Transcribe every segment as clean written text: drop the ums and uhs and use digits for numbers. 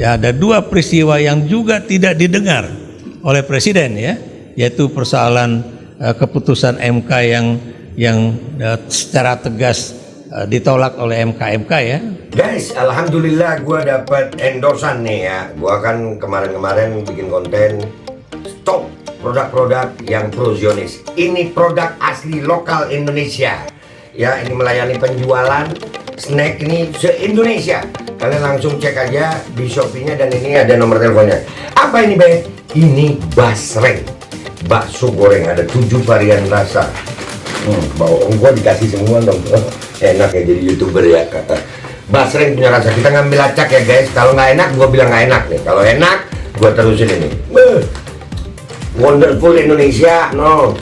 ya ada dua peristiwa yang juga tidak didengar oleh Presiden, ya, yaitu persoalan keputusan MK yang secara tegas ditolak oleh MK ya. Guys, alhamdulillah gue dapat endorsan nih ya. Gue kan kemarin-kemarin bikin konten stop produk-produk yang pro Zionis. Ini produk asli lokal Indonesia. Ya, ini melayani penjualan snack ini se-Indonesia. Kalian langsung cek aja di Shopee-nya dan ini ada nomor teleponnya. Apa ini, Be? Ini basreng. Bakso goreng, ada 7 varian rasa. Bawang gua dikasih semua dong. Enak ya jadi YouTuber ya. Basreng punya rasa. Kita ngambil acak ya guys. Kalau nggak enak, gua bilang nggak enak nih. Kalau enak, gua terusin ini. Wonderful Indonesia, no.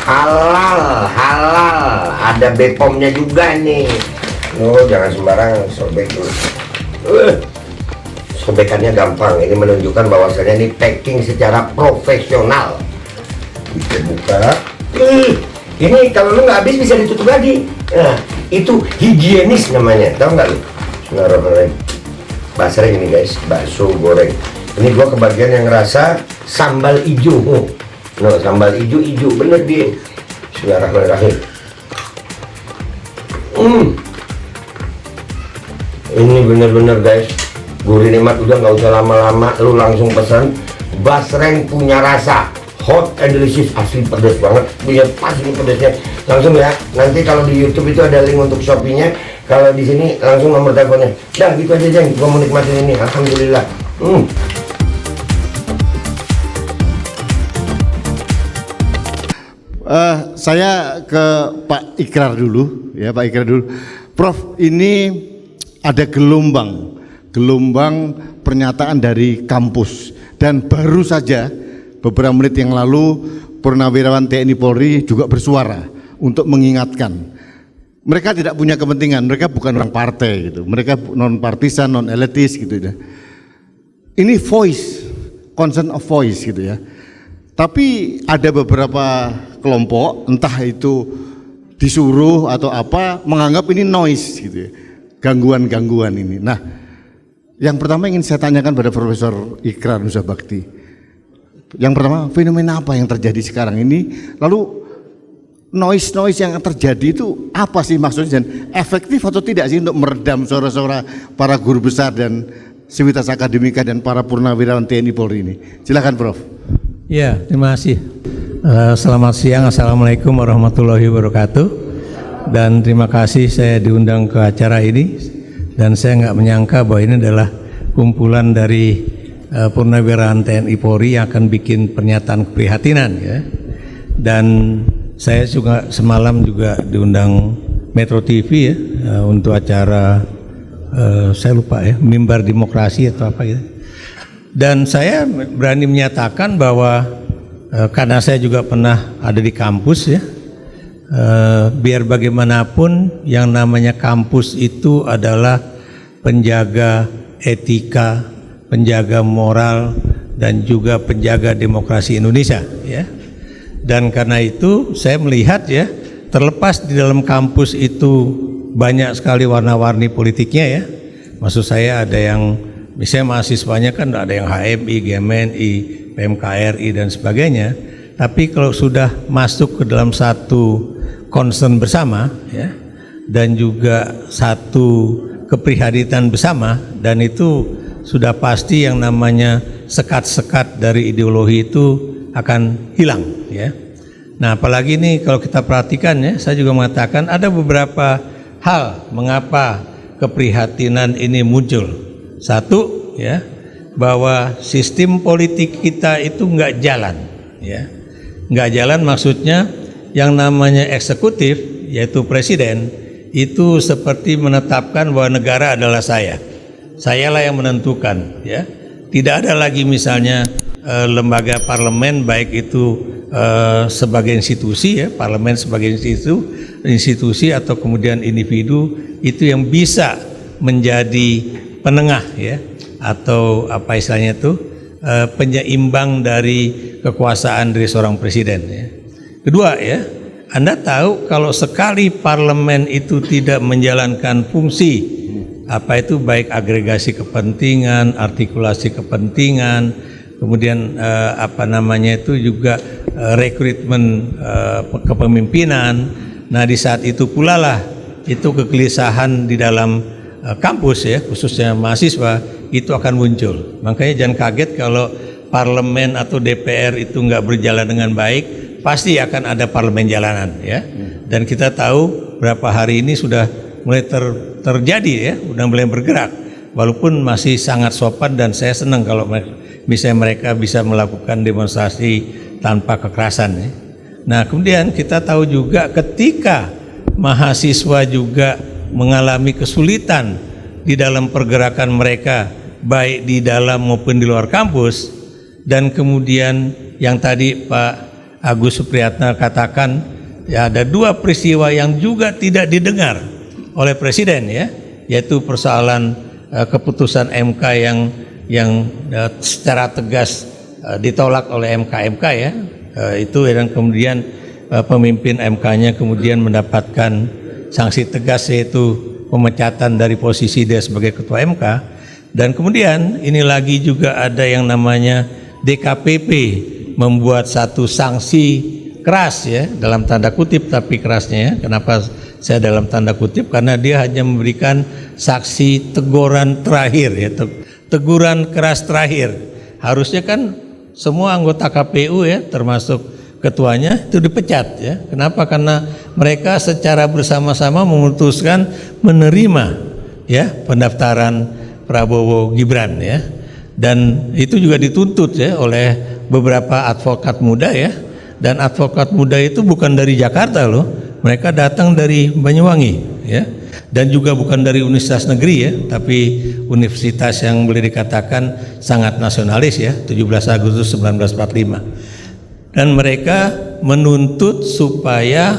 Halal. Ada BPOM-nya juga nih. No, jangan sembarang sobek dulu. Sobekannya gampang. Ini menunjukkan bahwasanya ini packing secara profesional. Kita buka. Ini kalau lu nggak habis bisa ditutup lagi. Nah, itu higienis namanya. Tahu nggak lu? Bismillahirrahmanirrahim. Basreng ini guys, bakso goreng. Ini gua kebagian yang rasa sambal hijau. No, sambal hijau bener dia. Bismillahirrahmanirrahim. Ini bener-bener guys, gurih nikmat. Udah nggak usah lama-lama, lu langsung pesan. Basreng punya rasa hot and delicious, asli pedas banget, punya pas ini pedasnya. Langsung ya, nanti kalau di YouTube itu ada link untuk Shopee-nya. Kalau di sini langsung nomor teleponnya. Dah gitu aja Jeng, gua mau nikmatin ini, alhamdulillah. Saya ke Pak Ikrar dulu, ya Pak Ikrar dulu. Prof, ini ada gelombang pernyataan dari kampus dan baru saja beberapa menit yang lalu Purnawirawan TNI Polri juga bersuara untuk mengingatkan. Mereka tidak punya kepentingan, mereka bukan orang partai gitu, mereka non partisan, non elitis gitu ya. Ini voice, concern of voice gitu ya. Tapi ada beberapa kelompok, entah itu disuruh atau apa, menganggap ini noise gitu ya, gangguan-gangguan ini. Nah, yang pertama ingin saya tanyakan pada Profesor Ikrar Nusa Bakti. Yang pertama, fenomena apa yang terjadi sekarang ini? Lalu noise yang terjadi itu apa sih maksudnya, dan efektif atau tidak sih untuk meredam suara-suara para guru besar dan sivitas akademika dan para purnawirawan TNI Polri ini? Silakan Prof. Ya, terima kasih. Selamat siang, assalamualaikum warahmatullahi wabarakatuh. Dan terima kasih saya diundang ke acara ini. Dan saya nggak menyangka bahwa ini adalah kumpulan dari purnawirawan TNI Polri yang akan bikin pernyataan keprihatinan ya. Dan saya juga semalam juga diundang Metro TV ya untuk acara saya lupa ya, Mimbar Demokrasi atau apa gitu. Dan saya berani menyatakan bahwa karena saya juga pernah ada di kampus ya, biar bagaimanapun yang namanya kampus itu adalah penjaga etika, penjaga moral, dan juga penjaga demokrasi Indonesia ya. Dan karena itu saya melihat ya, terlepas di dalam kampus itu banyak sekali warna-warni politiknya ya. Maksud saya ada yang misalnya mahasiswanya kan ada yang HMI, GMNI, PMKRI dan sebagainya. Tapi kalau sudah masuk ke dalam satu concern bersama ya, dan juga satu keprihatinan bersama, dan itu sudah pasti yang namanya sekat-sekat dari ideologi itu akan hilang ya. Nah, apalagi ini kalau kita perhatikan ya, saya juga mengatakan ada beberapa hal mengapa keprihatinan ini muncul. Satu ya, bahwa sistem politik kita itu nggak jalan ya. Nggak jalan maksudnya yang namanya eksekutif yaitu presiden itu seperti menetapkan bahwa negara adalah sayalah yang menentukan ya. Tidak ada lagi misalnya lembaga parlemen, baik itu sebagai institusi ya, parlemen sebagai institusi atau kemudian individu itu yang bisa menjadi penengah ya, atau apa istilahnya itu penyeimbang dari kekuasaan dari seorang presiden ya. Kedua ya, Anda tahu kalau sekali parlemen itu tidak menjalankan fungsi apa itu baik agregasi kepentingan, artikulasi kepentingan, kemudian apa namanya itu juga rekrutmen kepemimpinan. Nah di saat itu pula lah itu kegelisahan di dalam kampus ya, khususnya mahasiswa itu akan muncul. Makanya jangan kaget kalau parlemen atau DPR itu nggak berjalan dengan baik, pasti akan ada parlemen jalanan ya. Dan kita tahu berapa hari ini sudah mulai terjadi ya, udah mulai bergerak. Walaupun masih sangat sopan dan saya senang kalau mereka bisa melakukan demonstrasi tanpa kekerasan ya. Nah kemudian kita tahu juga ketika mahasiswa juga mengalami kesulitan di dalam pergerakan mereka baik di dalam maupun di luar kampus, dan kemudian yang tadi Pak Agus Supriyatna katakan ya, ada dua peristiwa yang juga tidak didengar oleh Presiden ya, yaitu persoalan keputusan MK yang secara tegas ditolak oleh MK ya, itu dan kemudian pemimpin MK-nya kemudian mendapatkan sanksi tegas yaitu pemecatan dari posisi dia sebagai ketua MK. Dan kemudian ini lagi juga ada yang namanya DKPP membuat satu sanksi keras ya, dalam tanda kutip tapi kerasnya ya. Kenapa saya dalam tanda kutip? Karena dia hanya memberikan saksi teguran terakhir ya, teguran keras terakhir. Harusnya kan semua anggota KPU ya, termasuk ketuanya itu dipecat ya. Kenapa? Karena mereka secara bersama-sama memutuskan menerima ya pendaftaran Prabowo Gibran ya. Dan itu juga dituntut ya oleh beberapa advokat muda ya. Dan advokat muda itu bukan dari Jakarta loh, mereka datang dari Banyuwangi ya. Dan juga bukan dari universitas negeri ya, tapi universitas yang boleh dikatakan sangat nasionalis ya, 17 Agustus 1945. Dan mereka menuntut supaya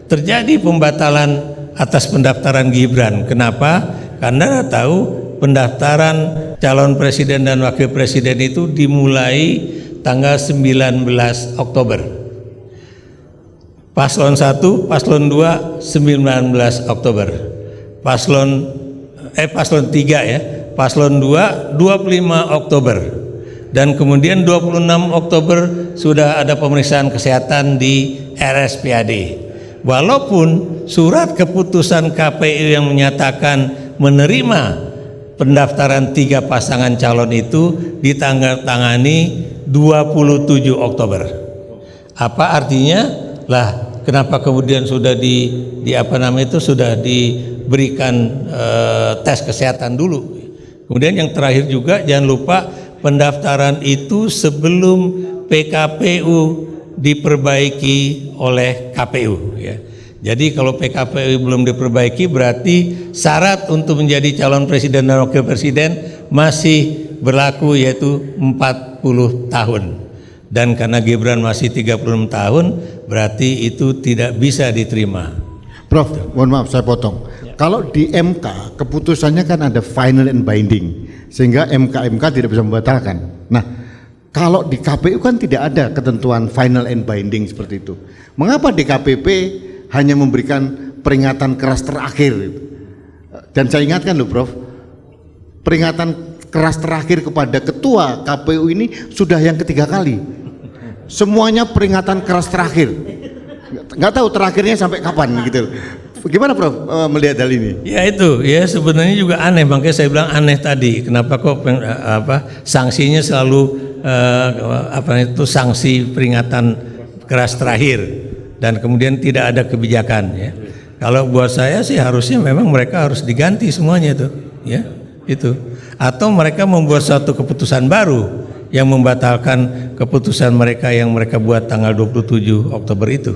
terjadi pembatalan atas pendaftaran Gibran. Kenapa? Karena tahu pendaftaran calon presiden dan wakil presiden itu dimulai tanggal 19 Oktober. Paslon 1, Paslon 2 19 Oktober. Paslon 3 ya. Paslon 2 25 Oktober. Dan kemudian 26 Oktober sudah ada pemeriksaan kesehatan di RSPAD. Walaupun surat keputusan KPU yang menyatakan menerima pendaftaran 3 pasangan calon itu ditandatangani 27 Oktober. Apa artinya? Lah, kenapa kemudian sudah sudah diberikan tes kesehatan dulu. Kemudian yang terakhir juga jangan lupa pendaftaran itu sebelum PKPU diperbaiki oleh KPU ya. Jadi kalau PKPU belum diperbaiki berarti syarat untuk menjadi calon presiden dan wakil presiden masih berlaku, yaitu 40 tahun. Dan karena Gibran masih 36 tahun, berarti itu tidak bisa diterima. Prof, mohon maaf saya potong. Kalau di MK keputusannya kan ada final and binding, sehingga MK tidak bisa membatalkan. Nah, kalau di KPU kan tidak ada ketentuan final and binding seperti itu. Mengapa DKPP hanya memberikan peringatan keras terakhir? Dan saya ingatkan loh Prof, peringatan keras terakhir kepada ketua KPU ini sudah yang ketiga kali. Semuanya peringatan keras terakhir. Nggak tahu terakhirnya sampai kapan gitu. Gimana Prof melihat hal ini? Ya itu, ya sebenarnya juga aneh, makanya saya bilang aneh tadi. Kenapa kok sanksinya selalu sanksi peringatan keras terakhir dan kemudian tidak ada kebijakan ya. Kalau buat saya sih harusnya memang mereka harus diganti semuanya itu, ya itu. Atau mereka membuat suatu keputusan baru yang membatalkan keputusan mereka yang mereka buat tanggal 27 Oktober itu.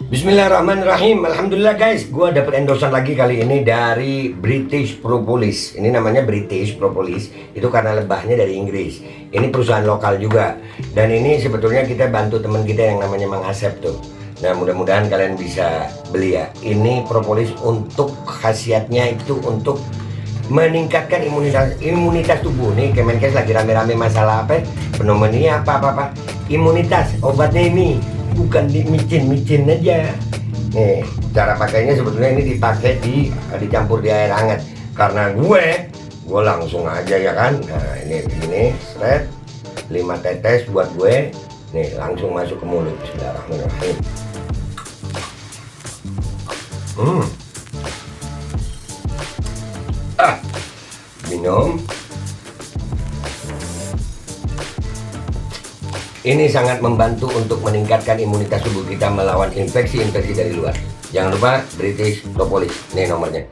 Bismillahirrahmanirrahim. Alhamdulillah guys, gue dapat endorsan lagi kali ini dari British Propolis. Ini namanya British Propolis, itu karena lebahnya dari Inggris. Ini perusahaan lokal juga. Dan ini sebetulnya kita bantu teman kita yang namanya Mang Asep tuh. Nah mudah-mudahan kalian bisa beli ya. Ini propolis untuk khasiatnya itu untuk meningkatkan imunitas tubuh. Nih Kemenkes lagi rame-rame masalah apa? Pneumonia apa. Imunitas, obatnya ini bukan di micin aja. Nih cara pakainya sebetulnya ini dipakai dicampur di air hangat. karena gue langsung aja ya kan. Nah ini begini, seret, 5 tetes buat gue. Nih langsung masuk ke mulut. Bismillahirrahmanirrahim. Minum. Ini sangat membantu untuk meningkatkan imunitas tubuh kita melawan infeksi-infeksi dari luar. Jangan lupa British Propolis. Ini nomornya.